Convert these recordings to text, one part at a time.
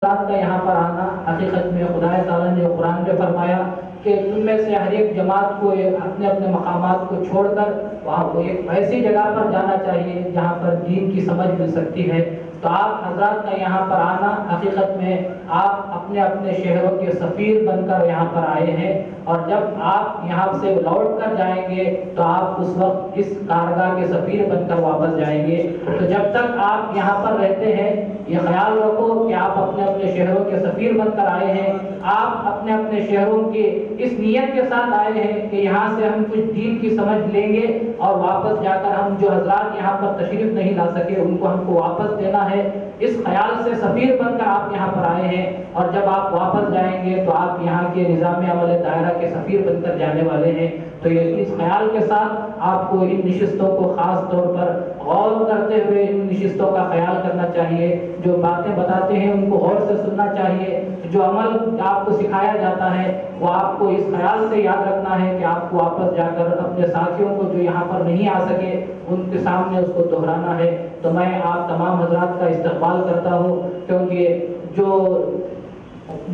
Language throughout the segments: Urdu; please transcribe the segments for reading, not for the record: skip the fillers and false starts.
رات کا یہاں پر آنا، حقیقت میں خدا تعالیٰ نے قرآن میں فرمایا کہ تم میں سے ہر ایک جماعت کو اپنے اپنے مقامات کو چھوڑ کر وہاں کو ایک ایسی جگہ پر جانا چاہیے جہاں پر دین کی سمجھ مل سکتی ہے۔ تو آپ حضرات کا یہاں پر آنا، حقیقت میں آپ اپنے اپنے شہروں کے سفیر بن کر یہاں پر آئے ہیں، اور جب آپ یہاں سے لوٹ کر جائیں گے تو آپ اس وقت اس کارگاہ کے سفیر بن کر واپس جائیں گے۔ تو جب تک آپ یہاں پر رہتے ہیں یہ خیال رکھو کہ آپ اپنے اپنے شہروں کے سفیر بن کر آئے ہیں۔ آپ اپنے اپنے شہروں کے اس نیت کے ساتھ آئے ہیں کہ یہاں سے ہم کچھ دین کی سمجھ لیں گے اور واپس جا کر ہم جو حضرات یہاں پر تشریف نہیں لا سکے ان کو ہم کو واپس دینا ہے۔ اس خیال سے سفیر بن کر آپ یہاں پر آئے ہیں، اور جب آپ واپس جائیں گے تو آپ یہاں کے نظام عمل دائرہ کے سفیر بن کر جانے والے ہیں۔ تو یہ اس خیال کے ساتھ آپ کو ان نشستوں کو خاص طور پر غور کرتے ہوئے ان نشستوں کا خیال کرنا چاہیے۔ جو باتیں بتاتے ہیں ان کو غور سے سننا چاہیے، جو عمل آپ کو سکھایا جاتا ہے وہ آپ کو اس خیال سے یاد رکھنا ہے کہ آپ کو واپس جا کر اپنے ساتھیوں کو جو یہاں پر نہیں آ سکے ان کے سامنے اس کو دہرانا ہے۔ تو میں آپ تمام حضرات کا استقبال کرتا ہوں، کیونکہ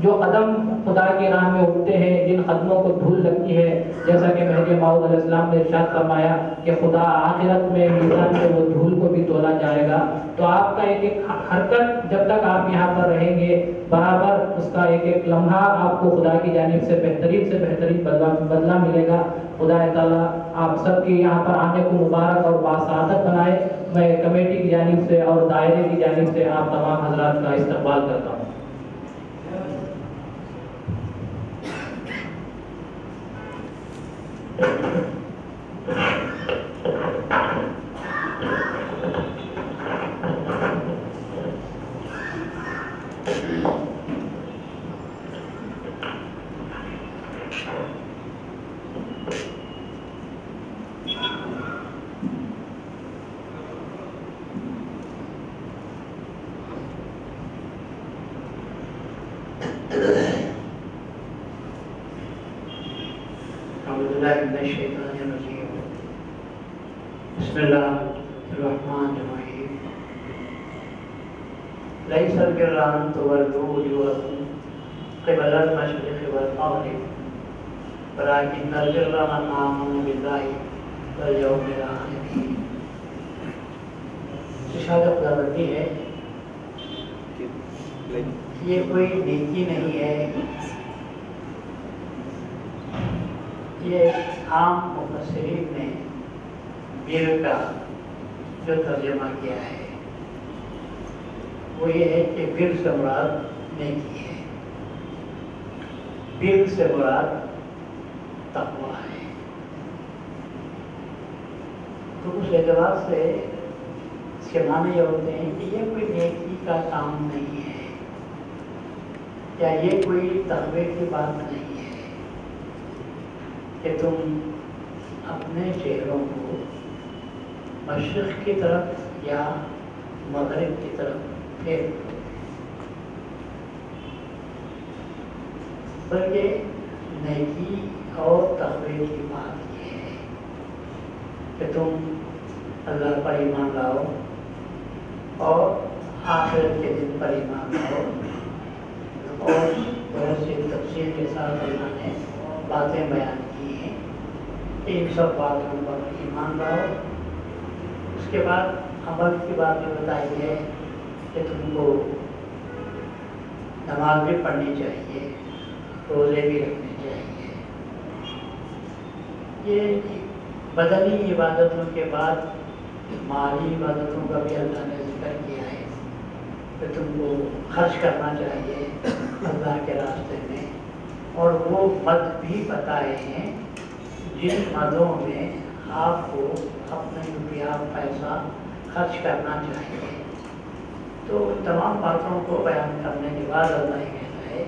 جو قدم خدا کی راہ میں اٹھتے ہیں جن قدموں کو دھول لگتی ہے، جیسا کہ مہدی موعود علیہ السلام نے ارشاد فرمایا کہ خدا آخرت میں میزان میں وہ دھول کو بھی تولا جائے گا۔ تو آپ کا ایک ایک حرکت جب تک آپ یہاں پر رہیں گے برابر اس کا ایک ایک لمحہ آپ کو خدا کی جانب سے بہترین بدلہ ملے گا۔ خدا تعالیٰ آپ سب کی یہاں پر آنے کو مبارک اور باسعادت بنائے۔ میں کمیٹی کی جانب سے اور دائرے کی جانب سے آپ تمام حضرات کا استقبال کرتا ہوں۔ بسم اللہ الرحمن الرحیم۔ لیس البر ان تولوا وجوہکم قبل المشرق والمغرب ولکن البر من آمن باللہ والیوم الآخر۔ ارشاد خداوندی ہے یہ کوئی نیکی نہیں ہے، یہ عام مفسرین نے بر کا جو ترجمہ کیا ہے وہ یہ ہے کہ بر سے مراد نیکی ہے، بر سے مراد تقویٰ ہے۔ تو اس اعتبار سے اس کے معنی یہ ہوتے ہیں کہ یہ کوئی نیکی کا کام نہیں ہے یا یہ کوئی تقوی کی بات نہیں ہے کہ تم اپنے چہروں کو مشرق کی طرف یا مغرب کی طرف پھیر دو، بلکہ نیکی اور تقوی کی بات یہ ہے کہ تم اللہ پر ایمان لاؤ اور آخرت کے دن پر ایمان لاؤ، اور بہت سی تفصیل کے ساتھ اللہ نے باتیں بیان کی ہیں کہ ان سب باتوں پر ایمان لاؤ۔ اس کے بعد عمل کی بات بھی بتائی ہے کہ تم کو نماز بھی پڑھنی چاہیے، روزے بھی رکھنے چاہیے۔ یہ بدنی عبادتوں کے بعد مالی عبادتوں کا بھی اللہ نے ذکر کیا ہے کہ تم کو خرچ کرنا چاہیے اللہ کے راستے میں، اور وہ مد بھی بتائے ہیں جن مدوں میں آپ کو اپنے روپیہ پیسہ خرچ کرنا چاہیے۔ تو تمام باتوں کو بیان کرنے کے بعد اللہ یہ کہتا ہے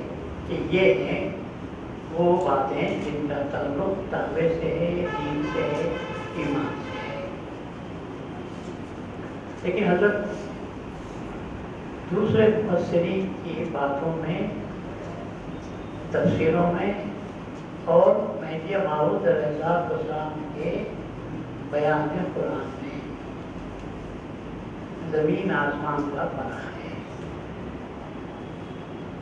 کہ یہ ہیں وہ باتیں جن کا تعلق تقوی سے ہے، دین سے ہے، ایمان سے ہے۔ لیکن حضرت دوسرے مفسرین کی باتوں میں، تفسیروں میں اور مہدی موعود علیہ السلام کے بیان قرآن میں زمین آسمان کا فرق ہے۔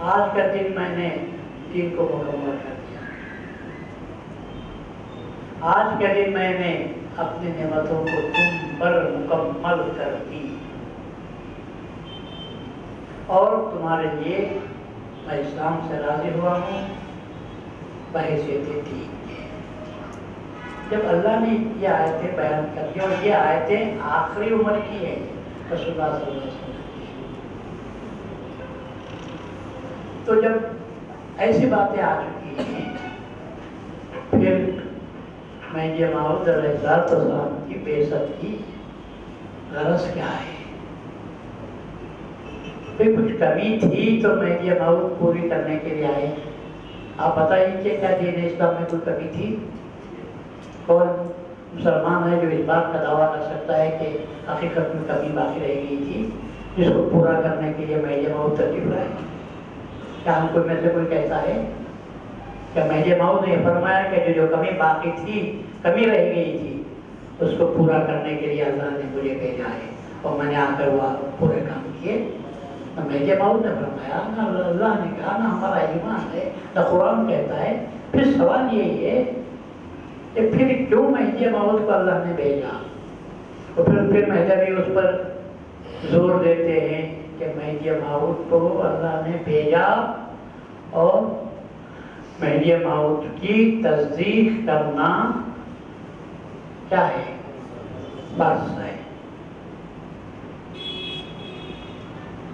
آج کا دن میں نے دین کو مکمل کر دیا، آج کا دن میں نے اپنی نعمتوں کو تم پر مکمل کر دی، اور تمہارے لیے میں اسلام سے راضی ہوا ہوں بحیثیت دین کے۔ جب اللہ نے یہ آیتیں بیان کر دی، اور یہ آیتیں آخری عمر کی ہے رسول اللہ صلی اللہ علیہ وسلم کی، تو جب ایسی باتیں آ چکی ہیں، پھر مہدی موعود علیہ السلام کی بعثت کی غرض کیا ہے؟ پھر کچھ کمی تھی تو مہدی موعود پوری کرنے کے لیے آئے۔ آپ بتائیے کہ کیا دین اسلام میں کوئی کمی تھی؟ کون مسلمان ہے جو اس بات کا دعویٰ کر سکتا ہے کہ حقیقت میں کمی باقی رہ گئی تھی جس کو پورا کرنے کے لیے مہدی موعود تشریف لائے؟ کیا ہم کوئی میں سے کوئی کہتا ہے کہ مہدی موعود نے فرمایا کہ جو کمی باقی تھی، کمی رہ گئی تھی، اس کو پورا کرنے کے لیے اللہ نے مجھے بھیجا ہے اور میں نے آ کر وہ پورے کام کیے؟ مہدی موعود نے فرمایا، نہ اللہ نے کہا، نہ ہمارا ایمان ہے، نہ قرآن کہتا ہے۔ پھر سوال یہی ہے کہ پھر کیوں مہدی موعود کو اللہ نے بھیجا؟ اور پھر مہدی اس پر زور دیتے ہیں کہ مہدی موعود کو اللہ نے بھیجا اور مہدی موعود کی تصدیق کرنا کیا ہے؟ فرض ہے۔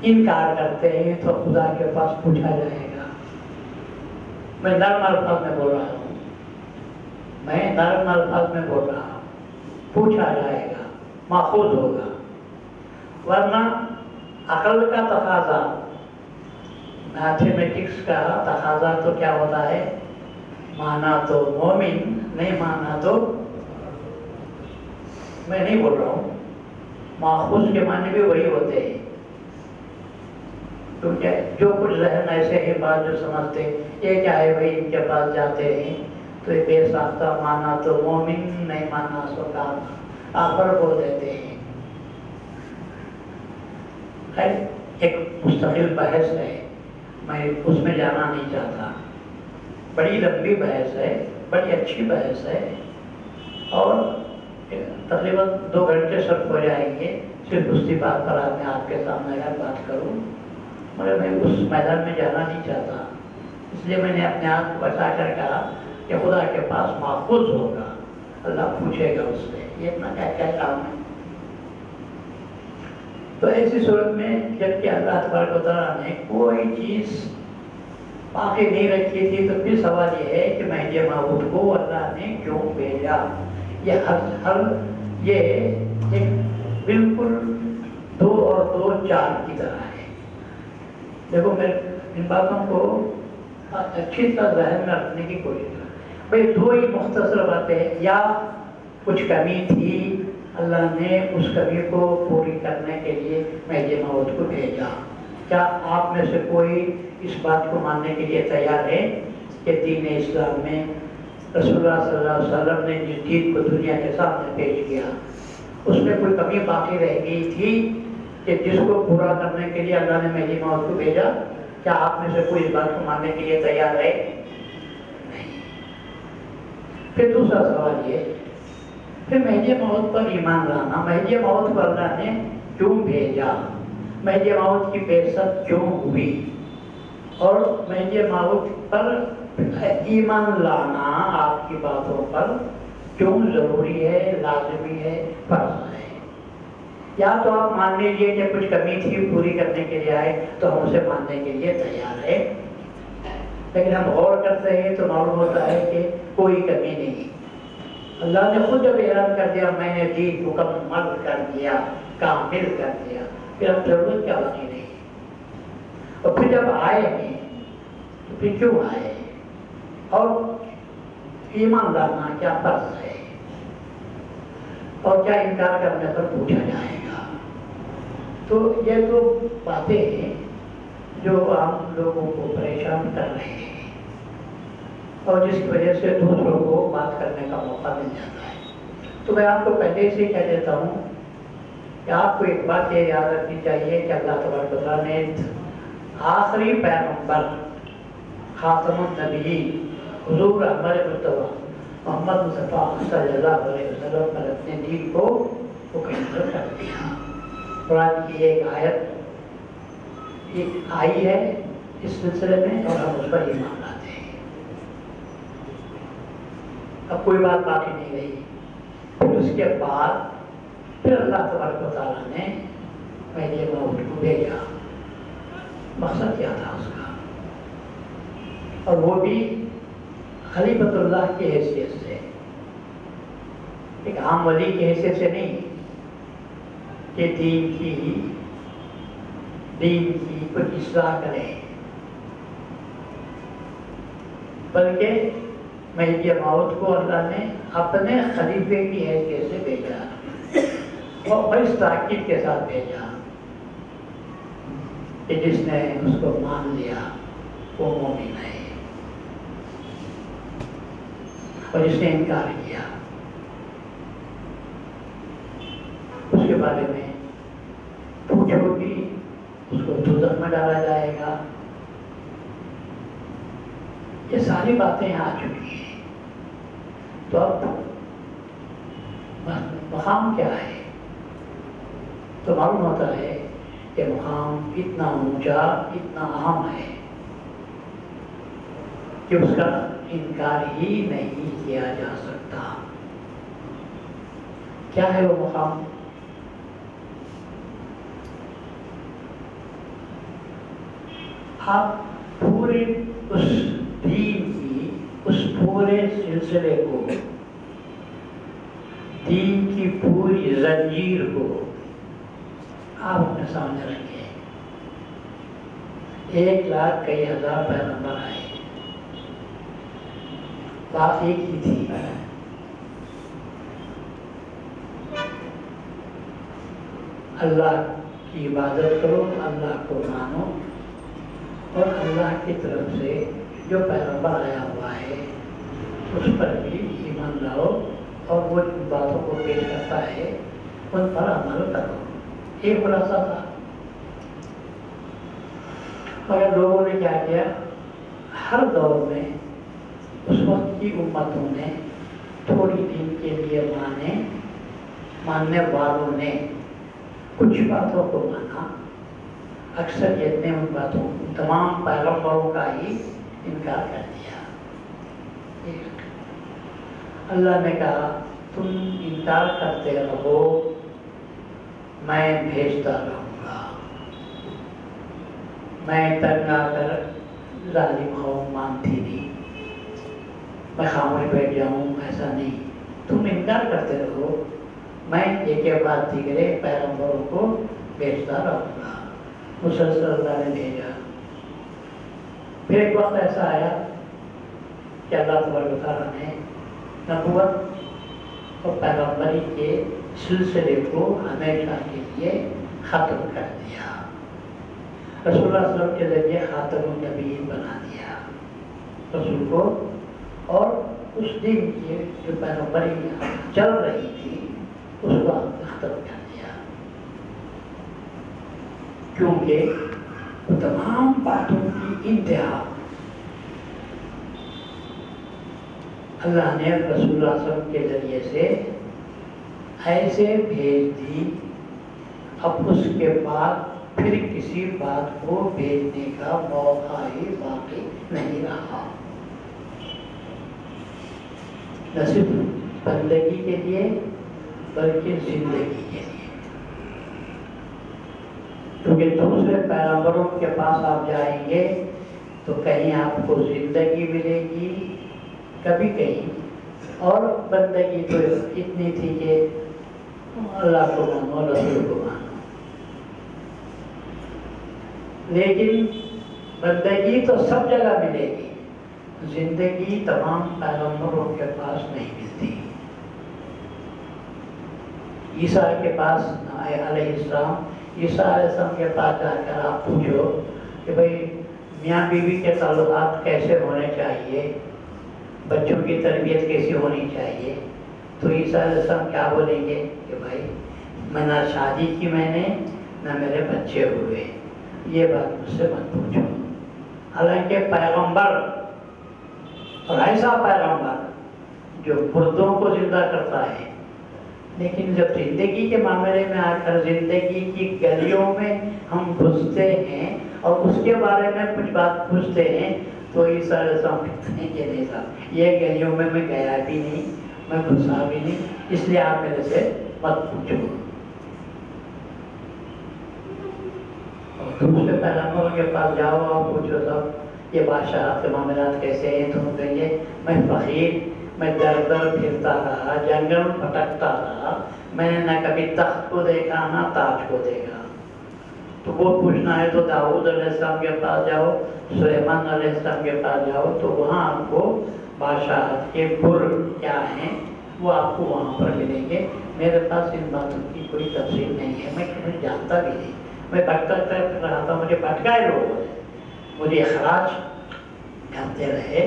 انکار کرتے ہیں تو خدا کے پاس پوچھا جائے گا۔ میں نرم الفاظ میں بول رہا ہوں، پوچھا جائے گا، ماخوذ ہوگا۔ ورنہ عقل کا تقاضا، میتھمیٹکس کا تقاضا تو کیا ہوتا ہے؟ مانا تو مومن، نہیں مانا تو، میں نہیں بول رہا ہوں، ماخوذ کے معنی بھی وہی ہوتے ہیں، کیونکہ جو کچھ ذہن ایسے ہیں بات جو سمجھتے یہ کیا ہے وہی ان کے پاس جاتے ہیں، تو یہ بے ساختہ مانا تو مومن، نہیں مانا سو کافر، آخر بول دیتے ہیں۔ خیر ایک مستقل بحث ہے، میں اس میں جانا نہیں چاہتا، بڑی لمبی بحث ہے، بڑی اچھی بحث ہے، اور تقریباً 2 گھنٹے صرف ہو جائیں گے صرف اسی بات پر میں آپ کے سامنے اگر بات کروں، مگر میں اس میدان میں جانا نہیں چاہتا، اس لیے میں نے اپنے آپ کو بچا کر کہا کہ خدا کے پاس ماخوذ ہوگا، اللہ پوچھے گا اس سے، یہ اتنا کیا کام ہے۔ تو ایسی صورت میں جب کہ اللہ تبارک و تعالیٰ نے کوئی چیز باقی نہیں رکھی تھی، تو پھر سوال یہ ہے کہ مہدی موعود کو اللہ نے کیوں بھیجا؟ یہ ایک بالکل 2 اور 2 4 کی طرح ہے۔ دیکھو میں ان باتوں کو اچھی طرح ذہن میں رکھنے کی کوشش کروں۔ بھائی 2 ہی مختصر باتیں، یا کچھ کمی تھی، اللہ نے اس کمی کو پوری کرنے کے لیے مہدی موعود کو بھیجا۔ کیا آپ میں سے کوئی اس بات کو ماننے کے لیے تیار ہے کہ دین اسلام میں رسول اللہ صلی اللہ علیہ وسلم نے جس دین کو دنیا کے سامنے پیش کیا اس میں کوئی کمی باقی رہ گئی تھی کہ جس کو پورا کرنے کے لیے اللہ نے مہدی موعود کو بھیجا؟ کیا آپ میں سے کوئی اس بات کو ماننے کے لیے تیار ہے؟ نہیں۔ پھر دوسرا سوال یہ، پھر مہدی موعود پر ایمان لانا، مہدی موعود کو اللہ نے کیوں بھیجا؟ مہدی موعود کی بعثت کیوں ہوئی؟ اور مہدی موعود پر ایمان لانا آپ کی باتوں پر کیوں ضروری ہے، لازمی ہے، فرض ہے؟ یا تو آپ مان لیجیے کہ کچھ کمی تھی پوری کرنے کے لیے آئے تو ہم اسے ماننے کے لیے تیار ہے، لیکن ہم غور کرتے ہیں تو معلوم ہوتا ہے کہ کوئی کمی نہیں۔ اللہ نے خود جب اعلان کر دیا میں نے دین مکمل کر دیا، کامل کر دیا، پھر اب ضرورت کیا باقی نہیں۔ اور پھر جب آئے ہیں تو پھر کیوں آئے، اور ایمان لانا کیا فرض ہے، اور کیا انکار کرنے پر پوچھا جائے گا؟ تو یہ تو باتیں ہیں جو عام لوگوں کو پریشان کر رہے ہیں اور جس کی وجہ سے دوسروں کو بات کرنے کا موقع مل جاتا ہے۔ تو میں آپ کو پہلے سے کہہ دیتا ہوں کہ آپ کو ایک بات یہ یاد رکھنی چاہیے کہ اللہ تبارک و تعالیٰ نے آخری پیغمبر خاتم النبیین حضور احمد مصطفیٰ محمد مصطفیٰ صلی اللہ علیہ وسلم پر اپنے دین کو مکمل کر دیا۔ قرآن کی ایک آیت آئی ہے اس سلسلے میں اور ہم اس پر ایمان لاتے ہیں۔ اب کوئی بات باقی نہیں رہی۔ پھر اس کے بعد پھر اللہ تبارک و تعالیٰ نے مہدی موعود کو بھیجا۔ مقصد کیا تھا اس کا؟ اور وہ بھی خلیفۃ اللہ کی حیثیت سے، ایک عام ولی کی حیثیت سے نہیں کہ دین کی کچھ اصلاح کرے، بلکہ مہدی موعود کو اللہ نے اپنے خلیفے کی حیثیت سے بھیجا اور بڑی تاکید کے ساتھ بھیجا کہ جس نے اس کو مان لیا وہ مومن ہے، اور جس نے انکار کیا اس کے بارے میں پوچھو کہ اس کو دوزخ میں ڈالا جائے گا۔ یہ ساری باتیں آ چکی ہیں، تو اب مقام کیا ہے؟ تو معلوم ہوتا ہے کہ مقام اتنا اونچا، اتنا اہم ہے کہ اس کا انکار ہی نہیں کیا جا سکتا۔ کیا ہے وہ مقام؟ آپ پورے اس دین کی، اس پورے سلسلے کو، دین کی پوری زنجیر کو آپ اپنے سامنے رکھیں۔ 1,00,000 کئی ہزار پیغمبر آئے، بات ایک ہی تھی، اللہ کی عبادت کرو، اللہ کو مانو، اور اللہ کی طرف سے جو پیغمبر آیا ہوا ہے اس پر بھی ایمان لاؤ، اور وہ جن باتوں کو پیش کرتا ہے ان پر عمل کرو۔ ایک خلاصہ تھا۔ مگر لوگوں نے کیا کیا؟ ہر دور میں اس وقت کی امتوں نے تھوڑی دن کے لیے ماننے والوں نے کچھ باتوں کو مانا، اکثریت نے ان باتوں تمام پیغمبروں کا ہی انکار کر دیا۔ اللہ نے کہا تم انکار کرتے رہو، میں بھیجتا رہوں گا، میں تنگ آ کر ظالم قوم مانتی نہیں، میں خاموش بیٹھ جاؤں، ایسا نہیں، تم انکار کرتے رہو، میں ایک کے بعد دیگرے پیغمبروں کو بھیجتا رہوں گا۔ مسلسل اللہ نے بھیجا۔ پھر ایک وقت ایسا آیا کہ اللہ تبارک و تعالیٰ نے نبوت اور پیغمبری کے سلسلے کو ہمیشہ کے لیے ختم کر دیا، رسول اللہ صلی اللہ علیہ وسلم کے ذریعے خاتم النبیین بنا دیا رسول کو، اور اس دن کی جو پیغمبری چل رہی تھی اس کو ختم کر دیا، کیونکہ تمام باتوں کی انتہا اللہ نے رسول اللہ صلی اللہ علیہ وسلم کے ذریعے سے ایسے بھیج دی، اب اس کے بعد پھر کسی بات کو بھیجنے کا موقع ہی باقی نہیں رہا، نہ صرف بندگی کے لیے بلکہ زندگی کے لیے، کیونکہ دوسرے پیغمبروں کے پاس آپ جائیں گے تو کہیں آپ کو زندگی ملے گی، کبھی کہیں، اور بندگی تو اتنی تھی کہ اللہ کو مانو، رسول کو مانو، لیکن بندگی تو سب جگہ ملے گی، زندگی تمام پیغمبروں کے پاس نہیں ملتی۔ عیسیٰ کے پاس علیہ السلام، عیسیٰ علیہ السلام کے پاس جا کر آپ پوچھو کہ بھائی میاں بیوی کے تعلقات کیسے ہونے چاہیے، بچوں کی تربیت کیسی ہونی چاہیے، تو عیسیٰ علیہ السلام کیا بولیں گے کہ بھائی میں نہ شادی کی میں نے، نہ میرے بچے ہوئے، یہ بات مجھ سے مت پوچھو۔ حالانکہ پیغمبر اور ایسا پیغمبر جو مردوں کو زندہ کرتا ہے، لیکن جب زندگی کے معاملے میں آ کر زندگی کی گلیوں میں ہم گھستے ہیں اور اس کے بارے میں کچھ بات پوچھتے ہیں تو عیسیٰ علیہ السلام کہتے ہیں کہ نہیں صاحب، یہ گلیوں میں گیا بھی نہیں، میں گھسا بھی نہیں، اس لیے آپ میرے سے مت پوچھو۔ اور دوسرے پیغمبروں کے پاس جاؤ اور پوچھو صاحب یہ بادشاہ کے معاملات کیسے ہیں، تم کہیں گے میں فقیر، میں در در پھرتا رہا، جنگل پھٹکتا رہا، میں نے نہ کبھی تخت کو دیکھا نہ تاج کو دیکھا۔ تو وہ پوچھنا ہے تو داؤد علیہ السلام کے پاس جاؤ، سلیمان علیہ السلام کے پاس جاؤ، تو وہاں آپ کو بادشاہت کے گر کیا ہیں وہ آپ کو وہاں پر ملیں گے۔ میرے پاس ان باتوں کی کوئی تفصیل نہیں ہے، میں کہیں جانتا بھی نہیں، میں بھٹکتا رہا تھا، مجھے بھٹکائے لوگوں نے، مجھے اخراج کرتے رہے،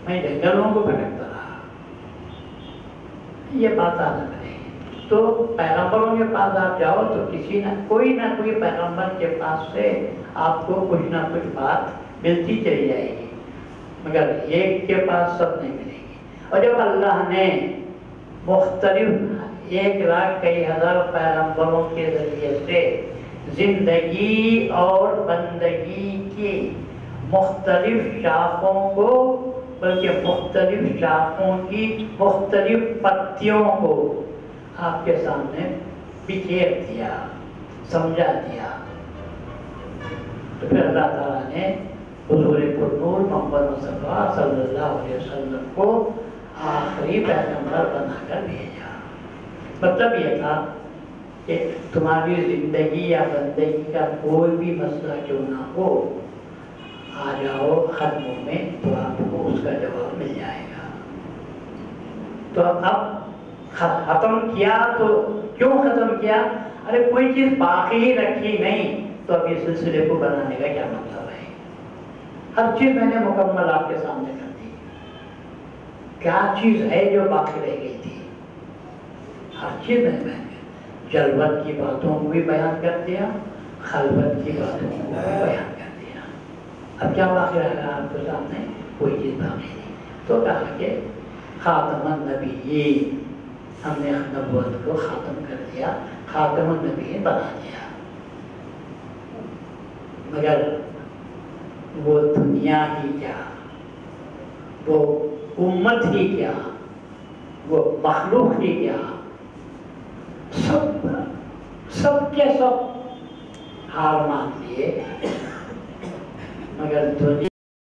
میں جنگلوں کو بھٹکتا رہا۔ یہ بات آ رہی ہے تو پیغمبروں کے پاس آپ جاؤ تو کسی نہ کوئی پیغمبر کے پاس سے آپ کو کچھ نہ کچھ بات ملتی چلی جائے گی، مگر ایک کے پاس سب نہیں ملے گی۔ اور جب اللہ نے مختلف 1,00,000 پیغمبروں کے ذریعے سے زندگی اور بندگی کی مختلف شاخوں کو، بلکہ مختلف شاخوں کی مختلف پتیوں کو آپ کے سامنے بکھیر دیا، سمجھا دیا، تو پھر اللہ تعالیٰ نے حضور پرنور محمد مصطفیٰ صلی اللہ علیہ وسلم کو آخری پیغمبر بنا کر بھیجا۔ مطلب یہ تھا کہ تمہاری زندگی یا بندگی کا کوئی بھی مسئلہ کیوں نہ ہو، آ جاؤ ختموں میں تو آپ کو اس کا جواب مل جائے گا۔ تو اب ختم کیا تو کیوں ختم کیا؟ ارے کوئی چیز باقی رکھی نہیں تو اب اس سلسلے کو بنانے کا کیا مطلب ہے؟ ہر چیز میں نے مکمل آپ کے سامنے کر دی۔ کیا چیز ہے جو باقی رہ گئی تھی؟ ہر چیز میں نے جلوت کی باتوں کو بھی بیان کر دیا، خلوت کی باتوں کو بھی بیان کر دیا۔ اب کیا باقی رہ گا آپ کے سامنے؟ کوئی چیز باقی نہیں۔ تو کہا کہ خاتم النبیین، ہم نے نبوت کو ختم کر دیا، خاتم النبیین بنا دیا۔ مگر وہ دنیا ہی کیا، وہ امت ہی کیا، وہ مخلوق ہی کیا، سب کے سب ہار مان لیے، مگر دنیا